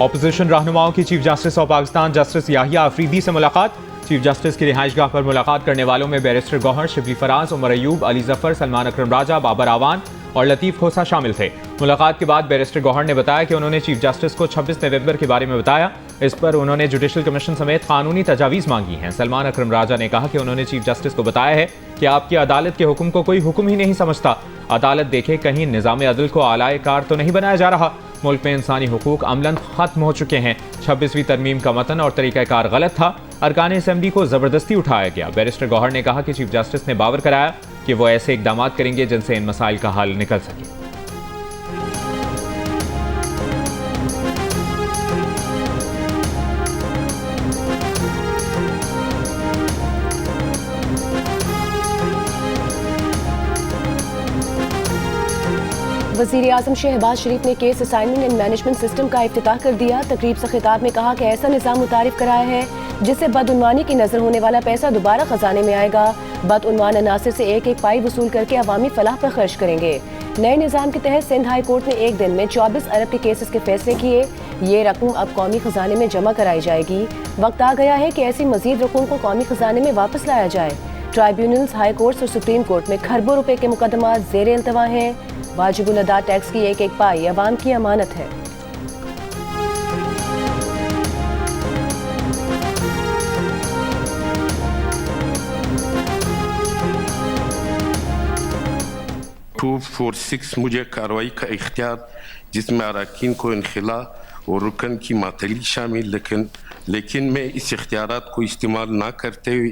Opposition रहनुमाओं की chief justice of Pakistan justice Yahya Afridi से मुलाकात। चीफ जस्टिस की रिहाइशगाह पर मुलाकात करने वालों में बैरिस्टर गौहर, शिबली फराज, उमर अयूब, अली जफर, सलमान अकरम राजा, बाबर आवान और लतीफ़ खोसा शामिल थे। मुलाकात के बाद बैरिस्टर गौहर ने बताया कि उन्होंने चीफ जस्टिस को 26 नवंबर के बारे में बताया। इस पर उन्होंने जुडिशल कमीशन समेत कानूनी तजावीज़ मांगी हैं। सलमान अकरम राजा ने कहा कि उन्होंने चीफ जस्टिस को बताया है कि आपकी अदालत के हुक्म को कोई हुक्म ही नहीं समझता। अदालत देखे कहीं निज़ाम अदल को आलाए कार तो नहीं बनाया जा रहा। मुल्क में इंसानी हुकूक अमलन खत्म हो चुके हैं। 26वीं तरमीम का मतन और तरीक़ाकार गलत था। अरकान असम्बली को ज़बरदस्ती उठाया गया। बैरिस्टर गौहर ने कहा कि चीफ जस्टिस ने बावर कराया कि वो ऐसे इकदाम करेंगे जिनसे इन मसाइल का हल निकल सके। वज़ीर-ए-आज़म शहबाज शरीफ ने case assignment and management system का इफ्तिताह कर दिया। तकरीब से खिताब में कहा कि ऐसा निज़ाम मुतारिफ कराया है जिससे बदउनवानी की नजर होने वाला पैसा दोबारा खजाने में आएगा। बदउनवान अनासिर से एक एक पाई वसूल करके अवामी फलाह पर खर्च करेंगे। नए निज़ाम के तहत सिंध हाई कोर्ट ने एक दिन में 24 अरब के केसेस के फैसले किए। ये रकम अब कौमी खजाने में जमा कराई जाएगी। वक्त आ गया है कि ऐसी मजीद रकम को कौमी खजाने में वापस लाया जाए। ट्राइब्यूनल्स, हाई कोर्ट्स और सुप्रीम कोर्ट में खरबों रुपए के मुकदमा ज़ेर इल्तवा हैं। वाजिबुल अदा टैक्स की एक एक पाई अवाम की अमानत है। टू 4-6 मुझे कार्रवाई का इख्तियार जिसमें अरकान को इनखिला और रुकन की मातली शामिल, लेकिन मैं इस इख्तियारात को इस्तेमाल ना करते हुए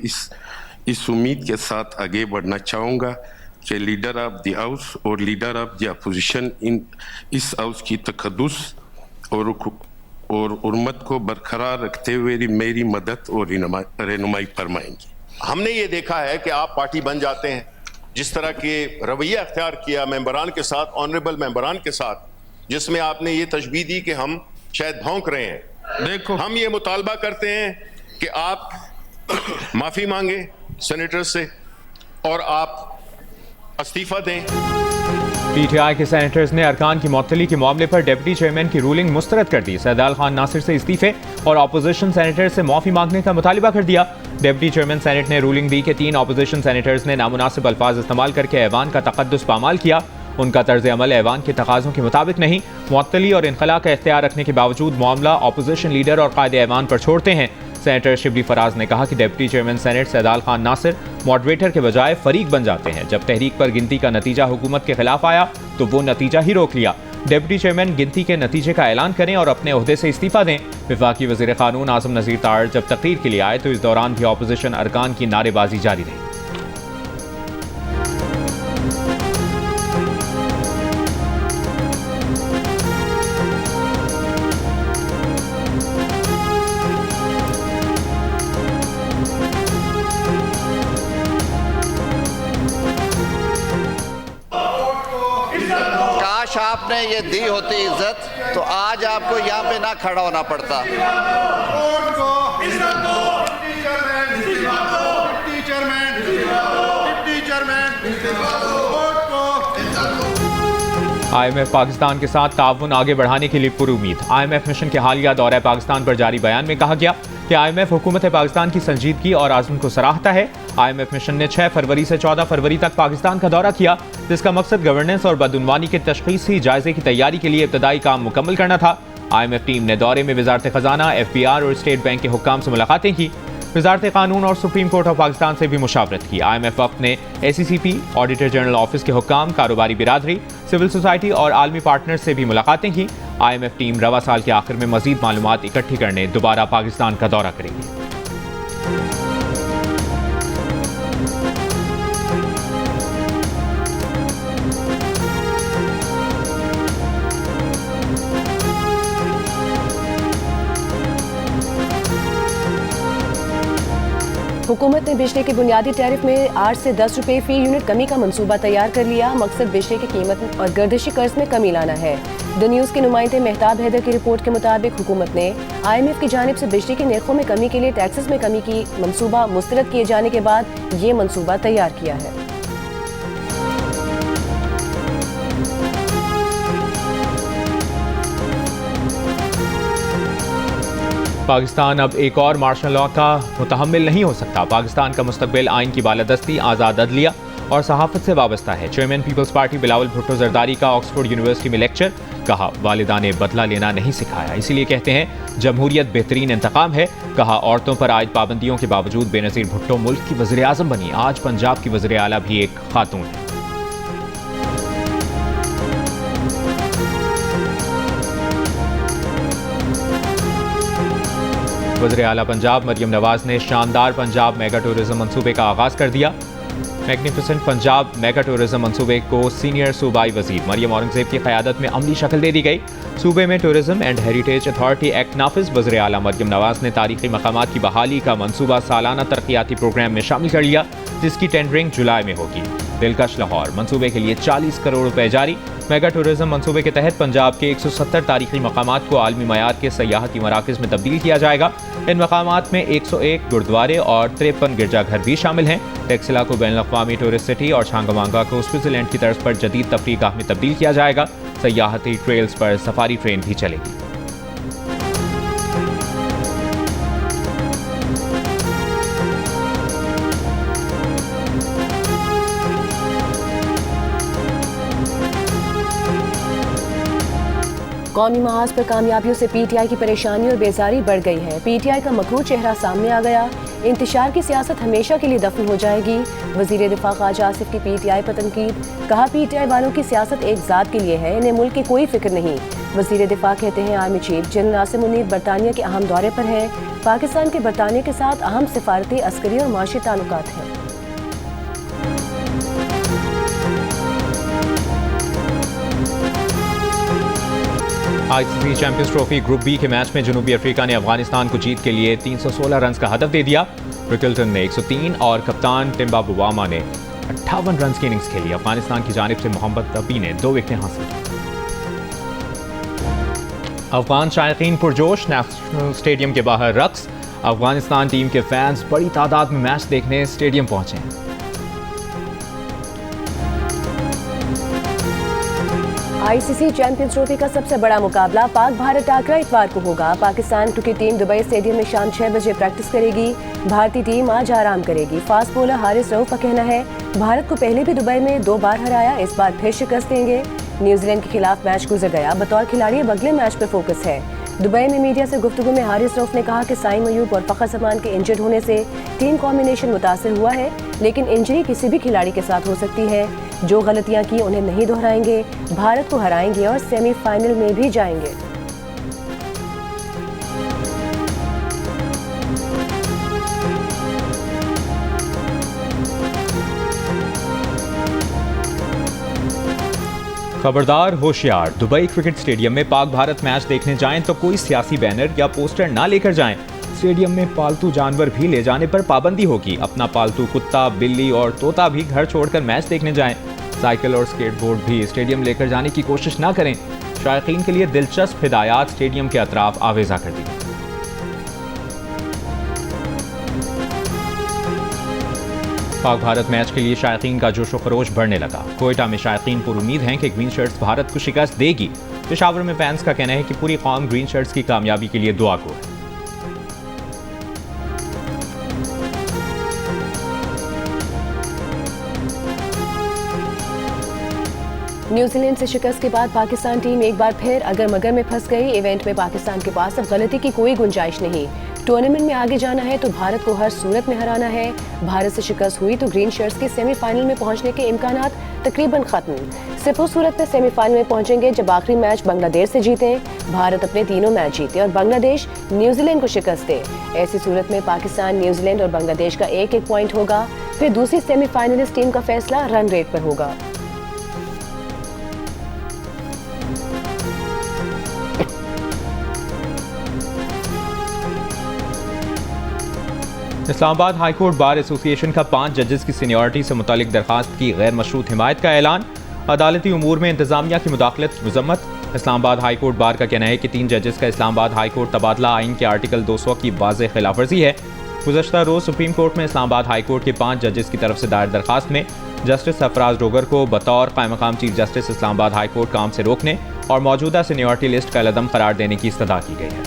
इस उम्मीद के साथ आगे बढ़ना चाहूँगा कि लीडर ऑफ द हाउस और लीडर ऑफ द अपोजिशन इस हाउस की तकद्दुस और उर्मत को बरकरार रखते हुए मेरी मदद और रहनुमाई फरमाएंगे। हमने ये देखा है कि आप पार्टी बन जाते हैं, जिस तरह के रवैया अख्तियार किया मेंबरान के साथ, ऑनरेबल मेंबरान के साथ, जिसमें आपने ये तशबीह दी कि हम शायद भौंक रहे हैं। देखो, हम ये मुतालबा करते हैं कि आप माफ़ी मांगे सेनेटर से और आप इस्तीफा दें। पीटीआई के सेनेटर्स ने अरकान की मअतली के मामले पर डिप्टी चेयरमैन की रूलिंग मुस्तरद कर दी। सैदाल खान नासिर से इस्तीफे और अपोजिशन सेनेटर से माफी मांगने का मुतालिबा कर दिया। डिप्टी चेयरमैन सेनेट ने रूलिंग दी कि 3 अपोजिशन सेनेटर्स ने नामुनासिब अल्फाज इस्तेमाल करके ऐवान का तकद्दुस पामाल किया। उनका तर्ज अमल ऐवान के तकाज़ों के मुताबिक नहीं। मुअत्तली और इनखला का इख्तियार रखने के बावजूद मामला अपोजिशन लीडर और कायदे ऐवान पर छोड़ते हैं। सेनेटर शिबली फराज ने कहा कि deputy chairman senate Saidal Khan Nasir moderator के बजाय फरीक बन जाते हैं। जब तहरीक पर गिनती का नतीजा हुकूमत के खिलाफ आया तो वो नतीजा ही रोक लिया। डिप्टी चेयरमैन गिनती के नतीजे का ऐलान करें और अपने ओहदे से इस्तीफा दें। वफाकी वज़ीर कानून आज़म नज़ीर तार जब तकरीर के लिए आए तो इस दौरान भी अपोजिशन अरकान की नारेबाजी जारी रही। आपने ये दी होती इज्जत तो आज आपको यहाँ पे ना खड़ा होना पड़ता। IMF पाकिस्तान के साथ ताउन आगे बढ़ाने के लिए पुरुमीद। IMF मिशन के हालिया दौरे पाकिस्तान पर जारी बयान में कहा गया कि IMF हुकूमत पाकिस्तान की संजीदगी और आज़म को सराहता है। IMF मिशन ने 6 फरवरी से 14 फरवरी तक पाकिस्तान का दौरा किया, जिसका मकसद गवर्नेंस और बदउनवानी के तशख़ीसी जायजे की तैयारी के लिए इब्तदाई काम मुकम्मल करना था। IMF टीम ने दौरे में वजारत खजाना, FBR और स्टेट बैंक के हुक्काम से मुलाकातें की। वजारत कानून और सुप्रीम कोर्ट ऑफ पाकिस्तान से भी मुशावरत की। IMF वक्त ने ACCP, ऑडिटर जनरल ऑफिस के हुक्काम, कारोबारी बिरादरी, सिविल सोसाइटी और आलमी पार्टनर्स से भी मुलाकातें की। IMF टीम रवा साल के आखिर में मजीद मालूमात इकट्ठी करने दोबारा पाकिस्तान का दौरा करेगी। हुकूमत ने बिजली के बुनियादी टैरिफ में 8 से 10 रुपए फी यूनिट कमी का मंसूबा तैयार कर लिया। मकसद बिजली की कीमत और गर्दिशी कर्ज में कमी लाना है। द न्यूज़ के नुमाइंदे मेहताब हैदर की रिपोर्ट के मुताबिक हुकूमत ने IMF की जानिब से बिजली के नरखों में कमी के लिए टैक्सेस में कमी की मंसूबा मुस्तरद किए जाने के बाद ये मंसूबा तैयार किया है। पाकिस्तान अब एक और मार्शल लॉ का मुतहम्मिल नहीं हो सकता। पाकिस्तान का मुस्तकबिल आइन की बालादस्ती, आज़ाद अदलिया और सहाफ़त से वाबस्ता है। चेयरमैन पीपल्स पार्टी बिलावल भुट्टो जरदारी का ऑक्सफोर्ड यूनिवर्सिटी में लेक्चर। कहा, वालिदा ने बदला लेना नहीं सिखाया, इसीलिए कहते हैं जमहूरियत बेहतरीन इंतकाम है। कहा, औरतों पर आयद पाबंदियों के बावजूद बेनज़ीर भुट्टो मुल्क की वज़ीर आज़म बनी। आज पंजाब की वज़ीर आला भी एक खातून है। वज़ीर आला पंजाब मरियम नवाज ने शानदार पंजाब मेगा टूरिज्म मंसूबे का आगाज़ कर दिया। मैग्निफिसेंट पंजाब मेगा टूरिज्म मंसूबे को सीनियर सूबाई वज़ीर मरियम औरंगज़ेब की क़यादत में अमली शक्ल दे दी गई। सूबे में tourism and heritage authority act नाफिज। वज़ीर आला मरियम नवाज ने तारीख़ी मकामात की बहाली का मंसूबा सालाना तरक्याती प्रोग्राम में शामिल कर लिया, जिसकी टेंडरिंग जुलाई में होगी। दिलकश लाहौर मंसूबे के लिए 40 करोड़ रुपए जारी। मेगा टूरिज्म मंसूबे के तहत पंजाब के 170 तारीख़ी मकामात को आलमी मयार के सयाहती मराकज़ में तब्दील किया जाएगा। इन मकामात में 101 गुरुद्वारे और 53 गिरजाघर भी शामिल हैं। टेक्सिला को बैनुल-अक़वामी टूरिस्ट सिटी और छांगमांगा को स्विट्ज़रलैंड की तर्ज पर जदीद तफरीगाह में तब्दील किया जाएगा। सयाहती ट्रेल्स पर सफारी ट्रेन भी चलेगी। कौमी महाज पर कामयाबियों से पीटीआई की परेशानी और बेजारी बढ़ गई है। पीटीआई का मकरूर चेहरा सामने आ गया। इंतशार की सियासत हमेशा के लिए दफन हो जाएगी। वजीर दिफा ख्वाजा आसिफ की पीटीआई पर तनकीद। कहा, पीटीआई वालों की सियासत एक ज़ात के लिए है, इन्हें मुल्क की कोई फिक्र नहीं। वजीर दिफा कहते हैं army chief general Nasir Munir बरतानिया के अहम दौरे पर है। पाकिस्तान के बरतानिया के साथ अहम सिफारती, अस्करी और माशी ताल्लुकात हैं। ICC Champions Trophy group B के मैच में जनूबी अफ्रीका ने अफगानिस्तान को जीत के लिए 316 रन का हदफ दे दिया। रिकल्टन ने 103 और कप्तान टिम्बा बुवामा ने 58 रन की इनिंग्स खेली। अफगानिस्तान की जानिब से मोहम्मद तबी ने 2 विकेटें हासिल की। अफगान शायकीन पुरजोश, नेशनल स्टेडियम के बाहर रक्स। अफगानिस्तान टीम के फैंस बड़ी तादाद में मैच देखने स्टेडियम पहुंचे हैं। आईसीसी चैंपियंस ट्रॉफी का सबसे बड़ा मुकाबला पाक भारत टाकरा इतवार को होगा। Pakistan cricket team Dubai stadium में शाम 6 बजे प्रैक्टिस करेगी। भारतीय टीम आज आराम करेगी। फास्ट बॉलर हारिस रऊफ का कहना है, भारत को पहले भी दुबई में 2 बार हराया, इस बार फिर शिकस्त देंगे। न्यूजीलैंड के खिलाफ मैच गुजर गया, बतौर खिलाड़ी अब अगले मैच पर फोकस है। दुबई में मीडिया से गुफ्तगू में हारिस रऊफ ने कहा कि साइम अयूब और फ़खर जमान के इंजर्ड होने से टीम कॉम्बिनेशन मुतासर हुआ है, लेकिन इंजरी किसी भी खिलाड़ी के साथ हो सकती है। जो गलतियां की उन्हें नहीं दोहराएंगे, भारत को हराएंगे और सेमीफाइनल में भी जाएंगे। खबरदार, होशियार। दुबई क्रिकेट स्टेडियम में पाक भारत मैच देखने जाएं तो कोई सियासी बैनर या पोस्टर ना लेकर जाएं। स्टेडियम में पालतू जानवर भी ले जाने पर पाबंदी होगी। अपना पालतू कुत्ता, बिल्ली और तोता भी घर छोड़कर मैच देखने जाएं। साइकिल और स्केटबोर्ड भी स्टेडियम लेकर जाने की कोशिश ना करें। शायकीन के लिए दिलचस्प हिदायत स्टेडियम के अतराफ आवेजा कर दी। पाक भारत मैच के लिए शायकीन का जोशो खरोश बढ़ने लगा। कोयटा में शायकीन पर उम्मीद हैं कि ग्रीन शर्ट्स भारत को शिकस्त देगी। पेशावर में फैंस का कहना है कि पूरी कौम ग्रीन शर्ट्स की कामयाबी के लिए दुआ को है। न्यूजीलैंड से शिकस्त के बाद पाकिस्तान टीम एक बार फिर अगर मगर में फंस गई। इवेंट में पाकिस्तान के पास अब गलती की कोई गुंजाइश नहीं। टूर्नामेंट में आगे जाना है तो भारत को हर सूरत में हराना है। भारत से शिकस्त हुई तो ग्रीन शर्ट्स के सेमीफाइनल में पहुंचने के इम्कानात तकरीबन खत्म। सिर्फ उस सूरत में सेमीफाइनल में पहुंचेंगे जब आखिरी मैच बांग्लादेश से जीतें, भारत अपने तीनों मैच जीते और बांग्लादेश न्यूजीलैंड को शिकस्त दे। ऐसी सूरत में पाकिस्तान, न्यूजीलैंड और बांग्लादेश का 1-1 पॉइंट होगा। फिर दूसरी सेमीफाइनलिस्ट टीम का फैसला रन रेट पर होगा। इस्लामाबाद हाईकोर्ट बार एसोसिएशन का 5 जजेस की सीनियरिटी से मुतालिक दरखास्त की गैर मशरूत हिमायत का ऐलान। अदालती उमूर में इंतजामिया की मुदाखलत मजम्मत। इस्लामाबाद हाईकोर्ट बार का कहना है कि 3 जजेस का इस्लामाबाद हाईकोर्ट तबादला आइन के आर्टिकल 200 की वाज़ेह खिलाफवर्जी है। गुज़श्ता रोज़ सुप्रीम कोर्ट में इस्लामाबाद हाईकोर्ट के 5 जजेस की तरफ से दायर दरखास्त में जस्टिस सरफराज डोगर को बतौर क़ायम मक़ाम चीफ जस्टिस इस्लामाबाद हाईकोर्ट काम से रोकने और मौजूदा सीनियरिटी लिस्ट का अलअदम करार देने की इस्तदा की गई है।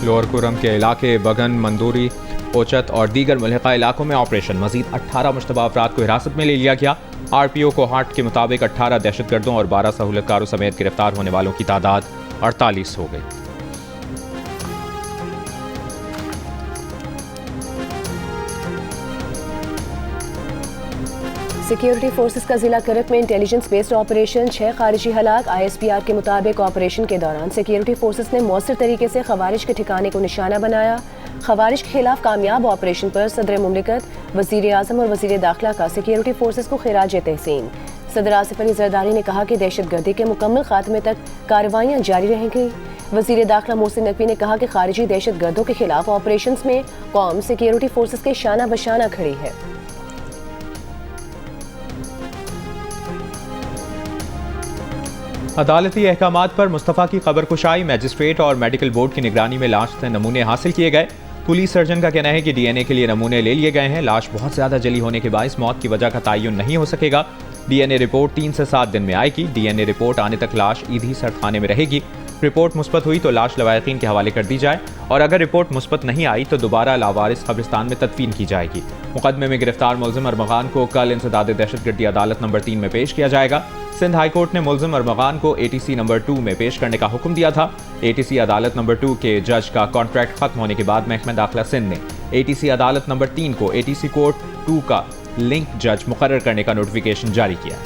लोअर कुरम के इलाके बगन, मंदूरी, ओचत और दीगर मुल्हिका इलाकों में ऑपरेशन। मजीद 18 मुश्तबा अफराद को हिरासत में ले लिया गया। RPO को हाट के मुताबिक 18 दहशतगर्दों और 12 सहूलतकारों समेत गिरफ्तार होने वालों की तादाद 48 हो गई। सिक्योरिटी फोर्सेस का जिला करक में इंटेलिजेंस बेस्ड ऑपरेशन, 6 खारिजी हलाक। ISPR के मुताबिक ऑपरेशन के दौरान सिक्योरिटी फोर्सेस ने मौसर तरीके से खवारिज के ठिकाने को निशाना बनाया। खवारिज के खिलाफ कामयाब ऑपरेशन पर सदर मुमलिकत, वज़ीर आज़म और वज़ीर दाखिला का सिक्योरिटी फोर्सेस को खिराज तहसीन। सदर आसिफ अली जरदारी ने कहा कि दहशतगर्दी के मुकम्मल खात्मे तक कार्रवाइयाँ जारी रहेंगी। वज़ीर दाखिला मोहसिन नकवी ने कहा कि खारिजी दहशतगर्दों के खिलाफ ऑपरेशन में कौम सिक्योरिटी फोर्सेस के शाना बशाना खड़ी है। अदालती अहकामात पर मुस्तफ़ा की खबर कुशाई, मैजिस्ट्रेट और मेडिकल बोर्ड की निगरानी में लाश से नमूने हासिल किए गए। पुलिस सर्जन का कहना है कि DNA के लिए नमूने ले लिए गए हैं। लाश बहुत ज़्यादा जली होने के बायस मौत की वजह का तयन नहीं हो सकेगा। DNA रिपोर्ट 3 से 7 दिन में आएगी। DNA रिपोर्ट आने तक लाश ईदी सर्दखाने में रहेगी। रिपोर्ट मुस्बत हुई तो लाश लवायकीन के हवाले कर दी जाए और अगर रिपोर्ट मुस्बत नहीं आई तो दोबारा लावारिस कब्रिस्तान में तदफीन की जाएगी। मुकदमे में गिरफ्तार मुलजिम अरमगान को कल इंसदाद दहशतगर्दी अदालत नंबर 3 में पेश किया जाएगा। सिंध हाई कोर्ट ने मुलजिम अरमगान को ATC नंबर 2 में पेश करने का हुक्म दिया था। ATC अदालत नंबर 2 के जज का कॉन्ट्रैक्ट खत्म होने के बाद महकमा दाखिला सिंध ने ATC अदालत नंबर 3 को ATC कोर्ट 2 का लिंक जज मुकर्रर करने का नोटिफिकेशन जारी किया।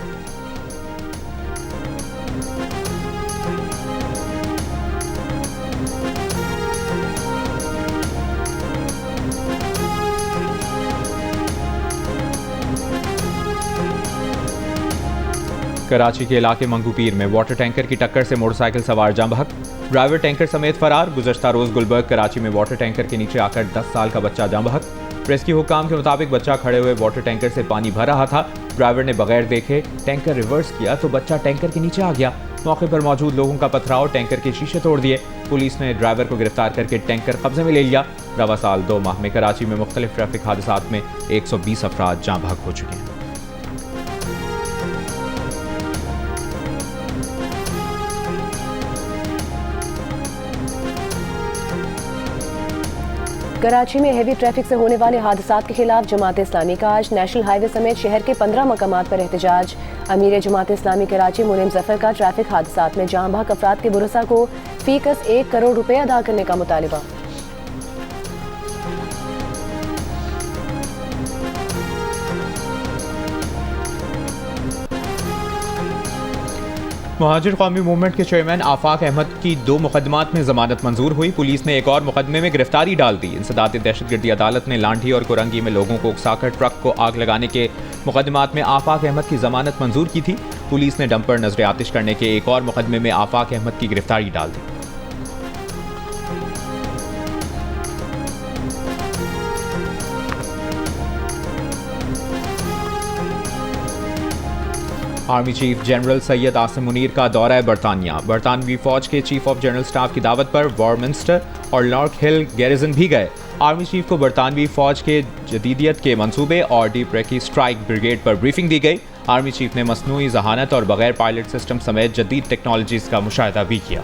कराची के इलाके मंगूपीर में वाटर टैंकर की टक्कर से मोटरसाइकिल सवार जाँ बहक, ड्राइवर टैंकर समेत फरार। गुज़श्ता रोज़ गुलबर्ग कराची में वाटर टैंकर के नीचे आकर 10 साल का बच्चा जाँ बहक। रेस्क्यू हुकाम के मुताबिक बच्चा खड़े हुए वाटर टैंकर से पानी भर रहा था। ड्राइवर ने बगैर देखे टैंकर रिवर्स किया तो बच्चा टैंकर के नीचे आ गया। मौके पर मौजूद लोगों का पथराव टैंकर के शीशे तोड़ दिए। पुलिस ने ड्राइवर को गिरफ्तार करके टैंकर कब्जे में ले लिया। रवा साल 2 माह में कराची में मुख्तलिफ ट्रैफिक हादसात में 120 अफराद जाँ बहक हो चुके हैं। कराची में हेवी ट्रैफिक से होने वाले हादसात के खिलाफ जमात इस्लामी का आज नेशनल हाईवे समेत शहर के 15 मकामात पर एहतजाज। अमीर जमात इस्लामी कराची मुनीम जफर का ट्रैफिक हादसात में जाँ बहक अफराद के बुरसा को फीकस 1 करोड़ रुपए अदा करने का मुतालिबा। मुहाजिर कौमी मूवमेंट के चेयरमैन आफाक अहमद की 2 मुकदमात में जमानत मंजूर हुई। पुलिस ने एक और मुकदमे में गिरफ्तारी डाल दी। इंसदाद दहशतगर्दी अदालत ने लांढी और कुरंगी में लोगों को उकसाकर ट्रक को आग लगाने के मुकदमात में आफाक अहमद की जमानत मंजूर की थी। पुलिस ने डंपर नजर आतिश करने के एक और मुकदमे में आफाक अहमद की गिरफ्तारी डाल दी। Army chief general Syed Asim Munir का दौरा है बरतानिया। बरतानवी फौज के चीफ ऑफ जनरल स्टाफ की दावत पर वॉरमिंस्टर और लॉर्ड हिल गैरिजन भी गए। आर्मी चीफ को बरतानवी फौज के जदीदियत के मंसूबे और डीप रेकी स्ट्राइक ब्रिगेड पर ब्रीफिंग दी गई। आर्मी चीफ ने मसनूई जहानत और बगैर पायलट सिस्टम समेत जदीद टेक्नोलॉजीज का मुशाहिदा भी किया।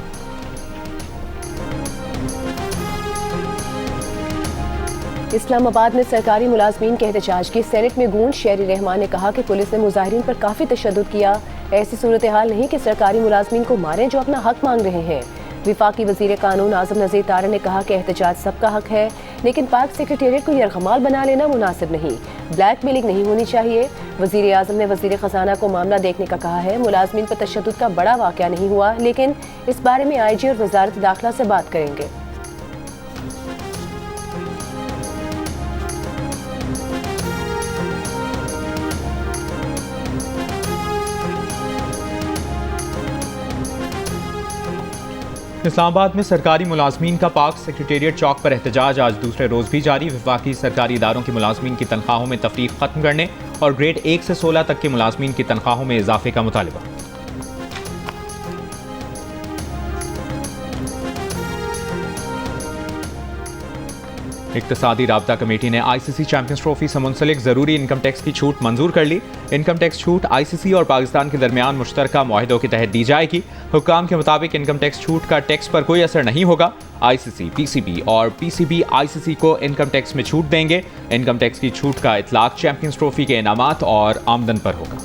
इस्लामाबाद में सरकारी मुलाजमीन के एहतजाज की सेनेट में गूंज। शेरी रहमान ने कहा कि पुलिस ने मुजाहिरीन पर काफ़ी तशद्दुद किया। ऐसी सूरत हाल नहीं कि सरकारी मुलाजमीन को मारें जो अपना हक मांग रहे हैं। विफाकी वजीर कानून आजम नज़ीर तारा ने कहा कि एहतजाज सबका हक है, लेकिन पाक सेक्रेटेरिएट को यरगमाल बना लेना मुनासिब नहीं। ब्लैक मेलिंग नहीं होनी चाहिए। वजीर आजम ने वजीर खजाना को मामला देखने का कहा है। मुलाजमीन पर तशद्दुद का बड़ा वाक़या नहीं हुआ, लेकिन इस बारे में IG और वजारत दाखिला से बात करेंगे। इस्लामाबाद में सरकारी मुलाजमीन का पाक सेक्रेटेरिएट चौक पर एहतजाज आज दूसरे रोज़ भी जारी। विफाकी सरकारी इदारों के मुलाजमीन की तनख्वाहों में तफरीक खत्म करने और ग्रेड 1 से 16 तक के मुलाजमीन की तनख्वाहों में इजाफे का मुतालिबा। इक्तिसादी राब्ता कमेटी ने ICC चैंपियंस ट्रॉफी से मुंसलिक ज़रूरी इनकम टैक्स की छूट मंजूर कर ली। इनकम टैक्स छूट ICC और पाकिस्तान के दरमियान मुश्तरका मुआहिदों के तहत दी जाएगी। हुक्काम के मुताबिक इनकम टैक्स छूट का टैक्स पर कोई असर नहीं होगा। ICC, PCB और PCB ICC को इनकम टैक्स में छूट देंगे। इनकम टैक्स की छूट का इतलाक चैंपियंस ट्रॉफी के इनामात और आमदन पर होगा।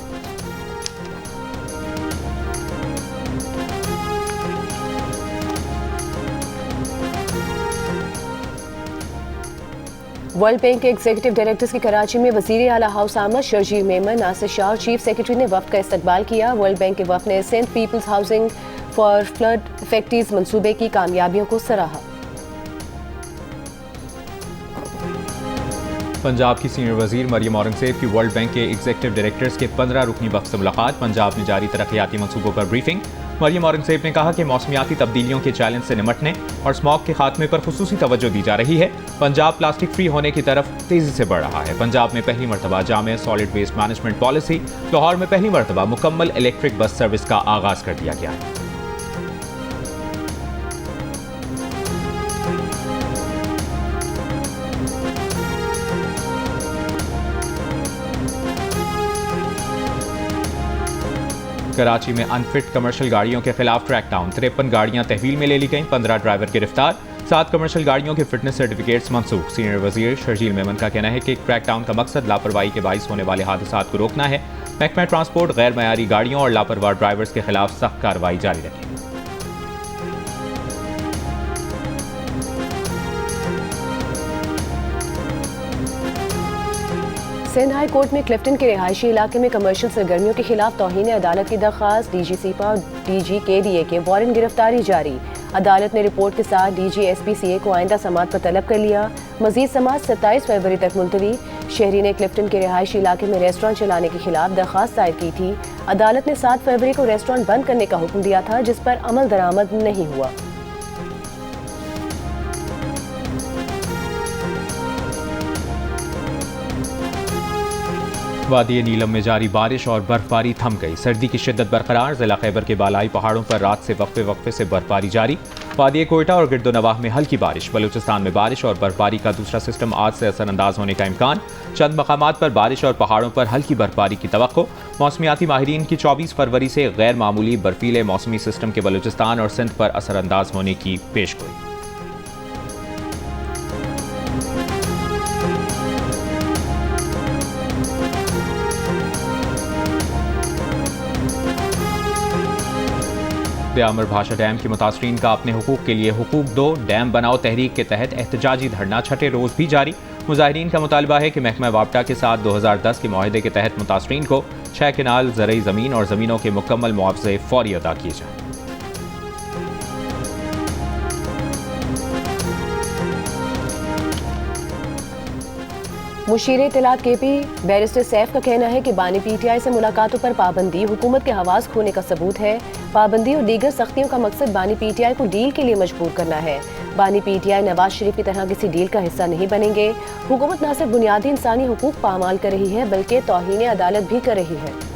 वर्ल्ड बैंक के एग्जीक्यूटिव डायरेक्टर्स की कराची में वज़ीर आला हाउस आमद शर्जील मेमन, नासिर शाह और चीफ सेक्रेटरी ने वफ्द का इस्तकबाल किया। वर्ल्ड बैंक के वफ्द ने सेंट people's housing for flood affectees मंसूबे की कामयाबियों को सराहा। पंजाब की सीनियर वजीर मरियम औरंगजेब की वर्ल्ड बैंक के एग्जीक्यूटिव डायरेक्टर्स के 15 रुकनी वफ्द से मुलाकात। पंजाब में जारी तरक्याती मंसूबों पर ब्रीफिंग। मरियम औरंगजेब ने कहा कि मौसमियाती तब्दीलियों के चैलेंज से निमटने और स्मॉग के खात्मे पर खुसूसी तवज्जो दी जा रही है। पंजाब प्लास्टिक फ्री होने की तरफ तेजी से बढ़ रहा है। पंजाब में पहली मरतबा जामे solid waste management policy, Lahore में पहली मरतबा मुकम्मल इलेक्ट्रिक बस सर्विस का आगाज कर दिया गया है। कराची में अनफिट कमर्शियल गाड़ियों के खिलाफ क्रैकडाउन। 53 गाड़ियां तहवील में ले ली गईं, 15 ड्राइवर गिरफ्तार, 7 कमर्शियल गाड़ियों के फिटनेस सर्टिफिकेट्स मनसूख। सीनियर वजीर शर्जील मेमन का कहना है कि क्रैकडाउन का मकसद लापरवाही के बाइस होने वाले हादसात को रोकना है। महकमा ट्रांसपोर्ट गैर मयारी गाड़ियों और लापरवाह ड्राइवर्स के खिलाफ सख्त कार्रवाई जारी रखेगी। सिंध हाई कोर्ट में क्लिफ्टन के रिहायशी इलाके में कमर्शियल सरगर्मियों के खिलाफ तौहीन अदालत की दरख्वास्त। DG सीपा और DG KDA के वारंट गिरफ्तारी जारी। अदालत ने रिपोर्ट के साथ DG SPCA को आइंदा समाअत पर तलब कर लिया। मजीद समाअत 27 फरवरी तक मुलतवी। शहरी ने क्लिफ्टन के रिहायशी इलाके में रेस्टोरेंट चलाने के खिलाफ दरख्वास्त दायर की थी। अदालत ने 7 फरवरी को रेस्टोरेंट बंद करने का हुक्म दिया था, जिस पर अमल दरामद नहीं हुआ। वादी नीलम में जारी बारिश और बर्फबारी थम गई। सर्दी की शिद्दत बरकरार। जिला खैबर के बालाई पहाड़ों पर रात से वक्फे से बर्फबारी जारी। वादी कोयटा और गिरदोनवाह में हल्की बारिश। बलूचिस्तान में बारिश और बर्फबारी का दूसरा सिस्टम आज से असरअंदाज होने का इम्कान। चंद मकामात पर बारिश और पहाड़ों पर हल्की बर्फबारी की तवक्को। मौसमियाती माहिरीन की 24 फरवरी से गैर मामूली बर्फीले मौसमी सिस्टम के बलूचिस्तान और सिंध पर असरअंदाज होने की पेशगोई। ब्यामर भाषा डैम के मुतासरीन का अपने हुकूक के लिए हुकूक दो, डैम बनाओ तहरीक के तहत एहतजाजी धरना छठे रोज भी जारी। मुजाहिरीन का मुतालबा है कि महकमा वापटा के साथ 2010 के मुआहदे के तहत मुतासरीन को 6 किनाल ज़रई ज़मीन और ज़मीनों के मुकम्मल मुआवजे फौरी अदा किए जाएँ। मुशीर इत्तलात KP बैरिस्टर सैफ का कहना है कि बानी PTI से मुलाकातों पर पाबंदी हुकूमत के हवास खोने का सबूत है। पाबंदी और दीगर सख्तियों का मकसद बानी PTI को डील के लिए मजबूर करना है। बानी PTI नवाज शरीफ की तरह किसी डील का हिस्सा नहीं बनेंगे। हुकूमत न सिर्फ बुनियादी इंसानी हुकूक पामाल कर रही है, बल्कि तौहीन अदालत भी कर रही है।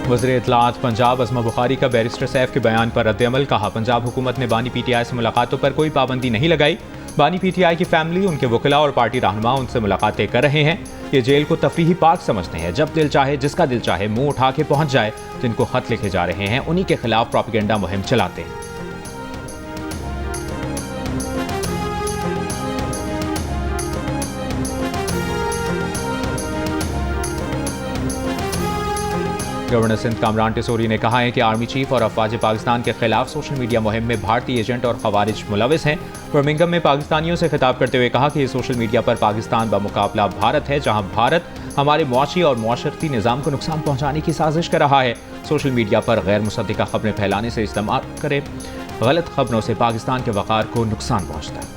वज़ीर इत्तलात पंजाब अज़मा बुखारी का बैरिस्टर सैफ के बयान पर रद्द-ए-अमल। कहा, पंजाब हुकूमत ने बानी PTI से मुलाकातों पर कोई पाबंदी नहीं लगाई। बानी PTI की फैमिली, उनके वकिला और पार्टी रहनुमा उनसे मुलाकातें कर रहे हैं। ये जेल को तफरीही पार्क समझते हैं। जब दिल चाहे, जिसका दिल चाहे, मुंह उठा के पहुंच जाए। जिनको खत लिखे जा रहे हैं, उन्हीं के खिलाफ प्रोपेगेंडा मुहिम चलाते हैं। गवर्नर सिंध कामरान टिसोरी ने कहा है कि आर्मी चीफ और अफवाज पाकिस्तान के खिलाफ सोशल मीडिया मुहिम में भारतीय एजेंट और खवारिज मुलविस हैं। बर्मिंघम में पाकिस्तानियों से खिताब करते हुए कहा कि ये सोशल मीडिया पर पाकिस्तान बमुकाबला भारत है, जहां भारत हमारे मुआशी और मुआशरती निज़ाम को नुकसान पहुंचाने की साजिश कर रहा है। सोशल मीडिया पर गैर मुसद्दिका खबरें फैलाने से इस्तेमाल करे। गलत खबरों से पाकिस्तान के वक़ार को नुकसान पहुंचता है।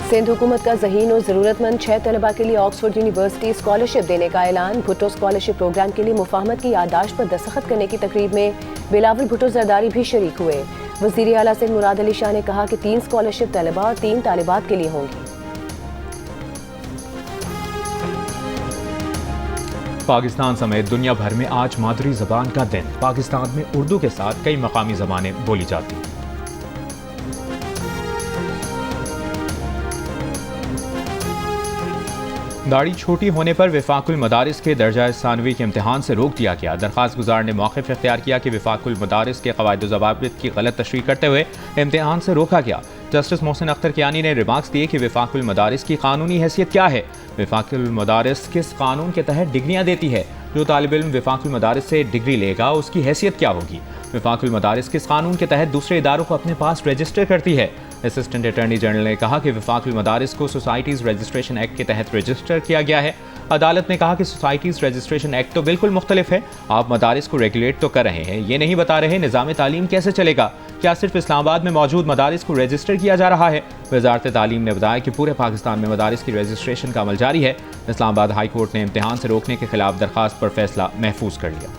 सिंध हुकूमत का ज़हीन और ज़रूरतमंद 6 तलबा के लिए ऑक्सफोर्ड यूनिवर्सिटी स्कॉलरशिप देने का ऐलान। भुट्टो स्कॉलरशिप प्रोग्राम के लिए मुफाहमत की याददाश्त पर दस्तखत करने की तकरीब में बिलावल भुट्टो जरदारी भी शरीक हुए। वज़ीर आला सिंध मुराद अली शाह ने कहा कि 3 स्कॉलरशिप तलबा और 3 तालिबात के लिए होंगी। पाकिस्तान समेत दुनिया भर में आज मादरी ज़बान का दिन। पाकिस्तान में उर्दू के साथ कई मकामी ज़बानें बोली जाती हैं। दाढ़ी छोटी होने पर विफाकुल मदारिस के दर्जा सानवी के इम्तिहान से रोक दिया गया। दरख्वास्त गुजार ने मौक़िफ़ इख्तियार किया कि विफाकुल मदारिस के क़वाइद व ज़वाबित की गलत तशरीह करते हुए इम्तिहान से रोका गया। जस्टिस मोहसिन अख्तर कियानी ने रिमार्क्स दिए कि विफाकुल मदारिस की कानूनी हैसियत क्या है, विफाकुल मदारिस किस कानून के तहत डिग्रियाँ देती है, जो तालिब इल्म विफाकुल मदारिस से डिग्री लेगा उसकी हैसियत क्या होगी, विफाकुल मदारिस किस कानून के तहत दूसरे इदारों को अपने पास रजिस्टर करती है। असिस्टेंट अटॉर्नी जनरल ने कहा कि विफाकुल मदारिस को सोसाइटीज़ रजिस्ट्रेशन एक्ट के तहत रजिस्टर किया गया है। अदालत ने कहा कि सोसाइटीज़ रजिस्ट्रेशन एक्ट तो बिल्कुल मुख्तलिफ है, आप मदारिस को रेगुलेट तो कर रहे हैं, ये नहीं बता रहे निज़ाम तालीम कैसे चलेगा। क्या सिर्फ इस्लामाबाद में मौजूद मदारिस को रजिस्टर किया जा रहा है? वज़ारत तालीम ने बताया कि पूरे पाकिस्तान में मदारिस की रजिस्ट्रेशन का अमल जारी है। इस्लामाबाद हाई कोर्ट ने इम्तिहान से रोकने के खिलाफ दरख्वास्त पर फैसला महफूज कर लिया।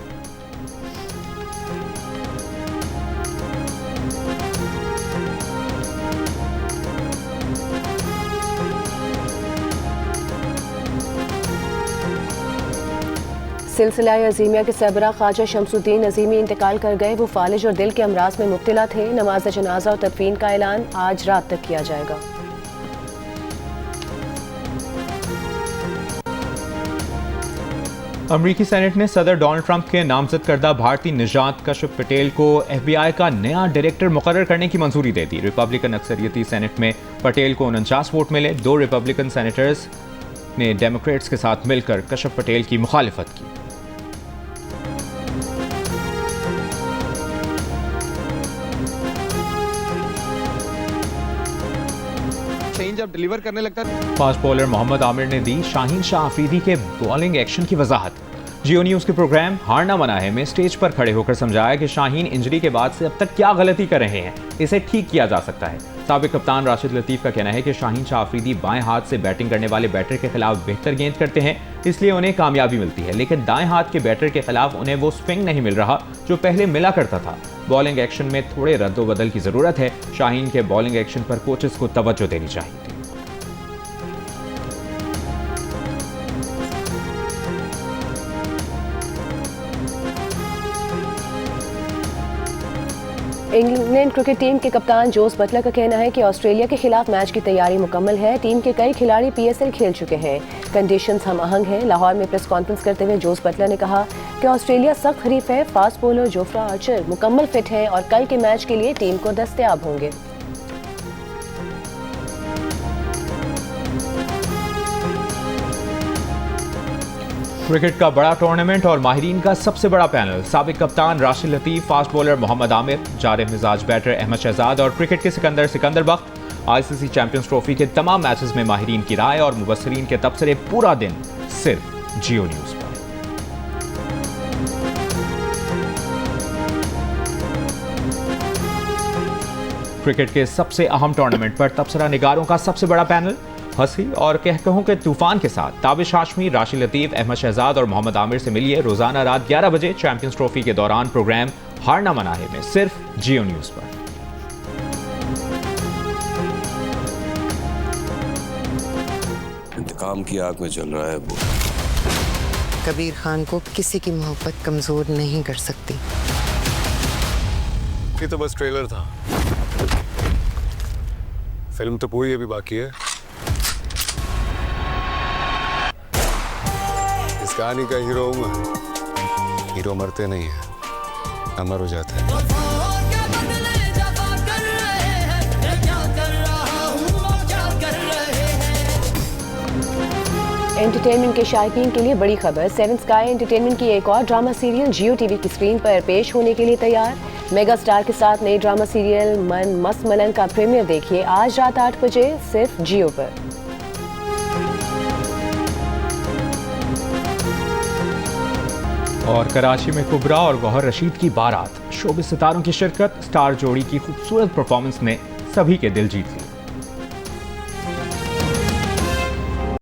सिलसिला अज़ीमिया के सरबराह ख्वाजा शमसुद्दीन अज़ीमी इंतकाल कर गए। वो फालिज और दिल के अमराज में मुब्तला थे। नमाज जनाजा और तदफीन का ऐलान आज रात तक किया जाएगा। अमरीकी सेनेट ने सदर डोनाल्ड ट्रंप के नामजद करदा भारतीय निजात कश्यप पटेल को FBI का नया डायरेक्टर मुकर्रर करने की मंजूरी दे दी। रिपब्लिकन अक्सरियती सेनेट में पटेल को 49 वोट मिले। 2 रिपब्लिकन सेनेटर्स ने डेमोक्रेट्स के साथ मिलकर कश्यप पटेल की मुखालिफत की। जब डिलीवर करने लगता है। फास्ट बॉलर मोहम्मद आमिर ने दी शाहीन शाह अफरीदी के बॉलिंग एक्शन की वजाहत। जियो न्यूज़ के प्रोग्राम हारना मना है में स्टेज पर खड़े होकर समझाया कि शाहीन इंजरी के बाद से अब तक क्या गलती कर रहे हैं, इसे ठीक किया जा सकता है। साबिक कप्तान राशिद लतीफ़ का कहना है कि शाहीन शाह अफरीदी बाएं हाथ से बैटिंग करने वाले बैटर के खिलाफ बेहतर गेंद करते हैं, इसलिए उन्हें कामयाबी मिलती है, लेकिन दाएं हाथ के बैटर के खिलाफ उन्हें वो स्विंग नहीं मिल रहा जो पहले मिला करता था। बॉलिंग एक्शन में थोड़े रद्दोबदल की ज़रूरत है। शाहीन के बॉलिंग एक्शन पर कोचेस को तवज्जो देनी चाहिए। इंग्लैंड क्रिकेट टीम के कप्तान जोस बटलर का कहना है कि ऑस्ट्रेलिया के खिलाफ मैच की तैयारी मुकम्मल है। टीम के कई खिलाड़ी PSL खेल चुके हैं। कंडीशंस हम आहंग हैं। लाहौर में प्रेस कॉन्फ्रेंस करते हुए जोस बटलर ने कहा कि ऑस्ट्रेलिया सख्त हरीफ है। फास्ट बॉलर जोफ्रा आर्चर मुकम्मल फिट है और कल के मैच के लिए टीम को दस्तयाब होंगे। क्रिकेट का बड़ा टूर्नामेंट और माहिरीन का सबसे बड़ा पैनल। साबिक कप्तान राशिद लतीफ़, फास्ट बॉलर मोहम्मद आमिर, जारिह मिजाज बैटर अहमद शहजाद और क्रिकेट के सिकंदर बख्त। ICC चैंपियंस ट्रॉफी के तमाम मैचेस में माहिरीन की राय और मुबस्सरीन के तबसरे पूरा दिन सिर्फ जियो न्यूज़ पर। क्रिकेट के सबसे अहम टूर्नामेंट पर तबसरा निगारों का सबसे बड़ा पैनल हंसी और कहकहों के तूफान के साथ ताबिश हाशमी, राशिद लतीफ़, अहमद शहजाद और मोहम्मद आमिर से मिलिए रोजाना रात 11 बजे चैंपियंस ट्रॉफी के दौरान प्रोग्राम हारना मना है में सिर्फ जियो न्यूज़ पर। इंतकाम की आग में जल रहा है वो। कबीर खान को किसी की मोहब्बत कमजोर नहीं कर सकती। ये तो बस ट्रेलर था, फिल्म तो पूरी अभी बाकी है। इस कहानी का हीरो हूं मैं। हीरो मरते नहीं है, अमर हो जाते हैं। एंटरटेनमेंट के शायकीन के लिए बड़ी खबर। 7 स्काई एंटरटेनमेंट की एक और ड्रामा सीरियल जियो टीवी की स्क्रीन पर पेश होने के लिए तैयार। मेगा स्टार के साथ नई ड्रामा सीरियल मन मस्त मलन का प्रीमियर देखिए आज रात 8 बजे सिर्फ जियो पर। और कराची में कुबरा और गौहर रशीद की बारात, शोबिस सितारों की शिरकत, स्टार जोड़ी की खूबसूरत परफॉर्मेंस ने सभी के दिल जीत लिए।